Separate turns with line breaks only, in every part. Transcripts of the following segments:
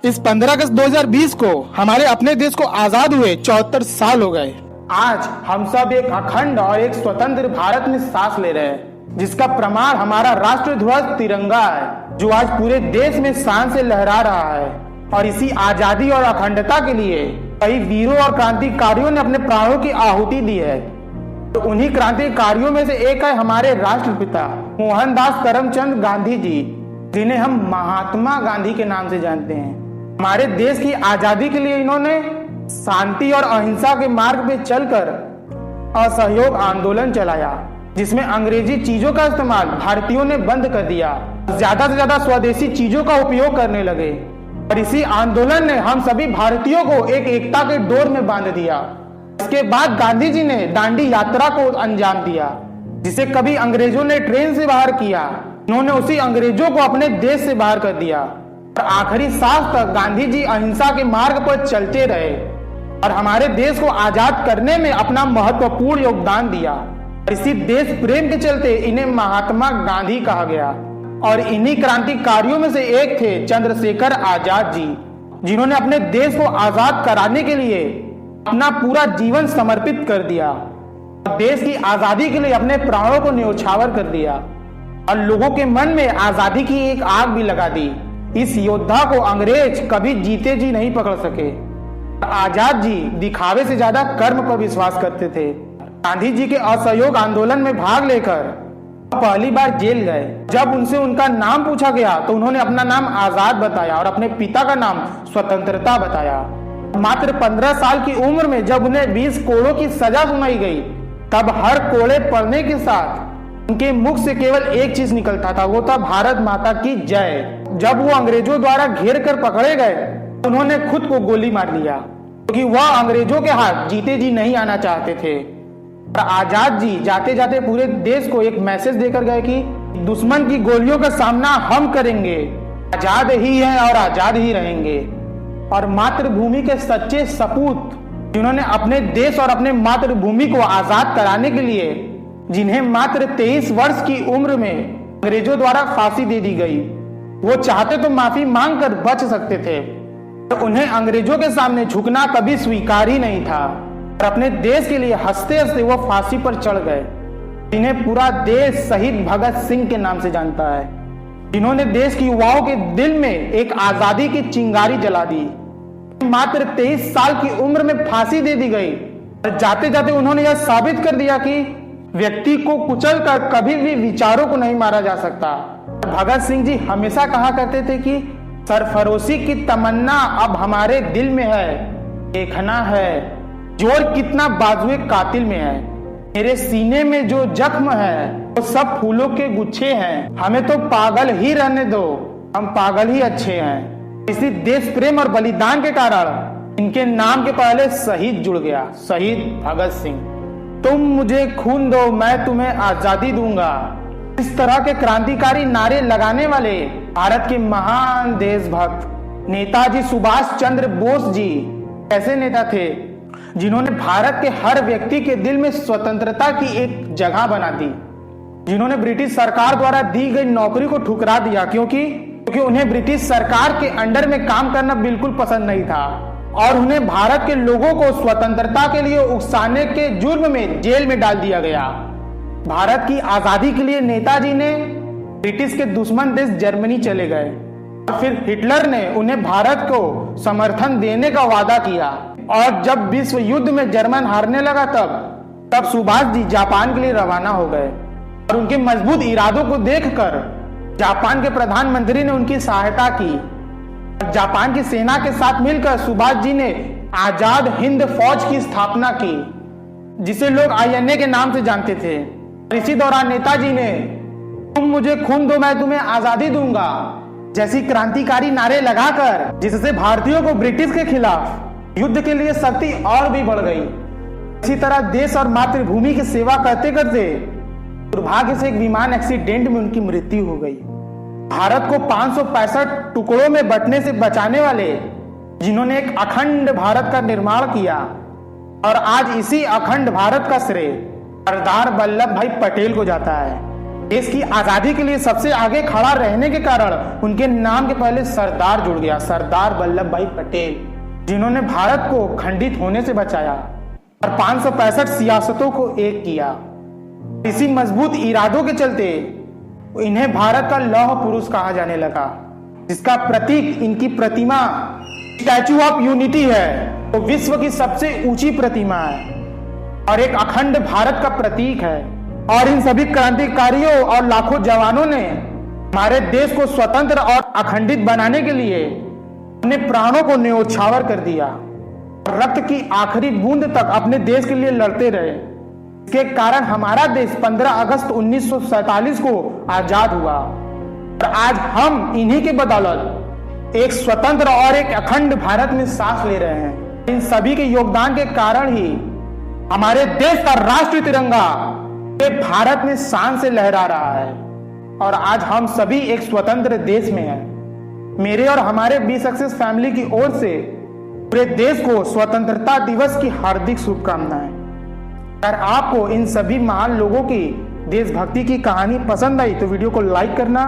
इस 15 अगस्त 2020 को हमारे अपने देश को आजाद हुए 74 साल हो गए। आज हम सब एक अखंड और एक स्वतंत्र भारत में सांस ले रहे हैं, जिसका प्रमाण हमारा राष्ट्र ध्वज तिरंगा है, जो आज पूरे देश में शान से लहरा रहा है। और इसी आजादी और अखंडता के लिए कई वीरों और क्रांतिकारियों ने अपने प्राणों की आहुति दी है। तो उन्हीं क्रांतिकारियों में से एक है हमारे राष्ट्रपिता मोहनदास करमचंद गांधी जी, जिन्हें हम महात्मा गांधी के नाम से जानते हैं। हमारे देश की आजादी के लिए इन्होंने शांति और अहिंसा के मार्ग पे चलकर असहयोग आंदोलन चलाया, जिसमें अंग्रेजी चीजों का इस्तेमाल भारतीयों ने बंद कर दिया, ज्यादा से ज्यादा स्वदेशी चीजों का उपयोग करने लगे। और इसी आंदोलन ने हम सभी भारतीयों को एक एकता के डोर में बांध दिया। इसके बाद गांधी जी ने दांडी यात्रा को अंजाम दिया, जिसे कभी अंग्रेजों ने ट्रेन से बाहर किया, इन्होंने उसी अंग्रेजों को अपने देश से बाहर कर दिया। और आखिरी सांस तक गांधी जी अहिंसा के मार्ग पर चलते रहे और हमारे देश को आजाद करने में अपना महत्वपूर्ण योगदान दिया। और इसी देश प्रेम के चलते इन्हें महात्मा गांधी कहा गया। और इन्हीं क्रांतिकारियों में से एक थे चंद्रशेखर आजाद जी, जिन्होंने अपने देश को आजाद कराने के लिए अपना पूरा जीवन समर्पित कर दिया, देश की आजादी के लिए अपने प्राणों को न्योछावर कर दिया और लोगों के मन में आजादी की एक आग भी लगा दी। इस योद्धा को अंग्रेज कभी जीते जी नहीं पकड़ सके। आजाद जी दिखावे से ज्यादा कर्म पर विश्वास करते थे। गांधी जी के असहयोग आंदोलन में भाग लेकर पहली बार जेल गए। जब उनसे उनका नाम पूछा गया तो उन्होंने अपना नाम आजाद बताया और अपने पिता का नाम स्वतंत्रता बताया। मात्र 15 साल की उम्र में जब उन्हें 20 कोड़ों की सजा सुनाई गई, तब हर कोड़े पड़ने के साथ उनके मुख से केवल एक चीज निकलता था, वो था भारत माता की जय। जब वो अंग्रेजों द्वारा घेर कर पकड़े गए, उन्होंने खुद को गोली मार लिया, क्योंकि वह अंग्रेजों के हाथ जीते जी नहीं आना चाहते थे। और आजाद जी जाते जाते पूरे देश को एक मैसेज देकर गए कि दुश्मन की गोलियों का सामना हम करेंगे, आजाद ही हैं और आजाद ही रहेंगे। और मातृभूमि के सच्चे सपूत, जिन्होंने अपने देश और अपने मातृभूमि को आजाद कराने के लिए, जिन्हें मात्र 23 वर्ष की उम्र में अंग्रेजों द्वारा फांसी दे दी गई, वो चाहते तो माफी मांगकर बच सकते थे, तो उन्हें अंग्रेजों के सामने झुकना कभी स्वीकार ही नहीं था। और अपने देश के लिए हंसते हंसते वो फांसी पर चढ़ गए। जिन्हें पूरा देश शहीद भगत सिंह के नाम से जानता है, जिन्होंने देश की युवाओं के दिल में एक आजादी की चिंगारी जला दी। मात्र 23 साल की उम्र में फांसी दे दी गई और जाते जाते उन्होंने यह साबित कर दिया कि व्यक्ति को कुचल कर कभी भी विचारों को नहीं मारा जा सकता। भगत सिंह जी हमेशा कहा करते थे कि सरफरोशी की तमन्ना अब हमारे दिल में है, देखना है जोर कितना बाजुए कातिल में है। मेरे सीने में जो जख्म है वो सब फूलों के गुच्छे हैं, हमें तो पागल ही रहने दो, हम पागल ही अच्छे हैं। इसी देश प्रेम और बलिदान के कारण इनके नाम के पहले शहीद जुड़ गया, शहीद भगत सिंह। तुम मुझे खून दो, मैं तुम्हें आजादी दूंगा। इस तरह के क्रांतिकारी नारे लगाने वाले भारत के महान देशभक्त नेताजी सुभाष चंद्र बोस जी ऐसे नेता थे, जिन्होंने भारत के हर व्यक्ति के दिल में स्वतंत्रता की एक जगह बना दी, जिन्होंने ब्रिटिश सरकार द्वारा दी गई नौकरी को ठुकरा दिया, क्योंकि उन्हें ब्रिटिश सरकार के अंडर में काम करना बिल्कुल पसंद नहीं था और उन्हें भारत के लोगों को स्वतंत्रता के लिए उकसाने के जुर्म में जेल में डाल दिया गया। भारत की आजादी के लिए नेताजी ने ब्रिटिश के दुश्मन देश जर्मनी चले गए और फिर हिटलर ने उन्हें भारत को समर्थन देने का वादा किया। और जब विश्व युद्ध में जर्मन हारने लगा, तब सुभाष जी जापान के लिए रवाना हो गए। और उनके मजबूत इरादों को देखकर जापान के प्रधानमंत्री ने उनकी सहायता की। जापान की सेना के साथ मिलकर सुभाष जी ने आजाद हिंद फौज की स्थापना की, जिसे लोग INA के नाम से जानते थे। इसी दौरान नेताजी ने तुम मुझे खून दो, मैं तुम्हें आजादी दूंगा जैसी क्रांतिकारी नारे लगाकर, जिससे भारतीयों को ब्रिटिश के खिलाफ युद्ध के लिए शक्ति और भी बढ़ गई। इसी तरह देश और मातृभूमि की सेवा करते करते दुर्भाग्य से एक विमान एक्सीडेंट में उनकी मृत्यु हो गई। भारत को 565 टुकड़ों में बंटने से बचाने वाले, जिन्होंने एक अखंड भारत का निर्माण किया, और आज इसी अखंड भारत का श्रेय सरदार वल्लभ भाई पटेल को जाता है। देश की आजादी के लिए सबसे आगे खड़ा रहने के कारण उनके नाम के पहले सरदार जुड़ गया, सरदार वल्लभ भाई पटेल, जिन्होंने भारत को खंडित होने से बचाया और 565 सियासतों को एक किया। इसी मजबूत इरादों के चलते इन्हें भारत का लौह पुरुष कहा जाने लगा, जिसका प्रतीक इनकी प्रतिमा स्टैचू ऑफ यूनिटी है, वो विश्व की सबसे ऊंची प्रतिमा है और एक अखंड भारत का प्रतीक है। और इन सभी क्रांतिकारियों और लाखों जवानों ने हमारे देश को स्वतंत्र और अखंडित बनाने के लिए अपने प्राणों को न्योछावर कर दिया, रक्त की आखिरी बूंद तक अपने देश के लिए लड़ते रहे। इसके कारण हमारा देश 15 अगस्त 1947 को आजाद हुआ और आज हम इन्हीं के बदौलत एक स्वतंत्र और एक अखंड भारत में सांस ले रहे हैं। इन सभी के योगदान के कारण ही हमारे देश का राष्ट्रीय तिरंगा भारत में शान से लहरा रहा है और आज हम सभी एक स्वतंत्र देश में हैं। मेरे और हमारे बी सक्सेस फैमिली की ओर से पूरे देश को स्वतंत्रता दिवस की हार्दिक शुभकामनाएं। अगर आपको इन सभी महान लोगों की देशभक्ति की कहानी पसंद आई तो वीडियो को लाइक करना,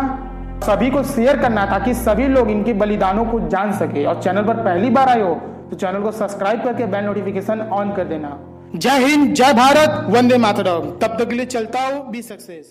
सभी को शेयर करना ताकि सभी लोग इनके बलिदानों को जान सके। और चैनल पर पहली बार आए हो तो चैनल को सब्सक्राइब करके बेल नोटिफिकेशन ऑन कर देना। जय हिंद, जय भारत, वंदे मातरम। तब तक के लिए चलता हूं, बी सक्सेस।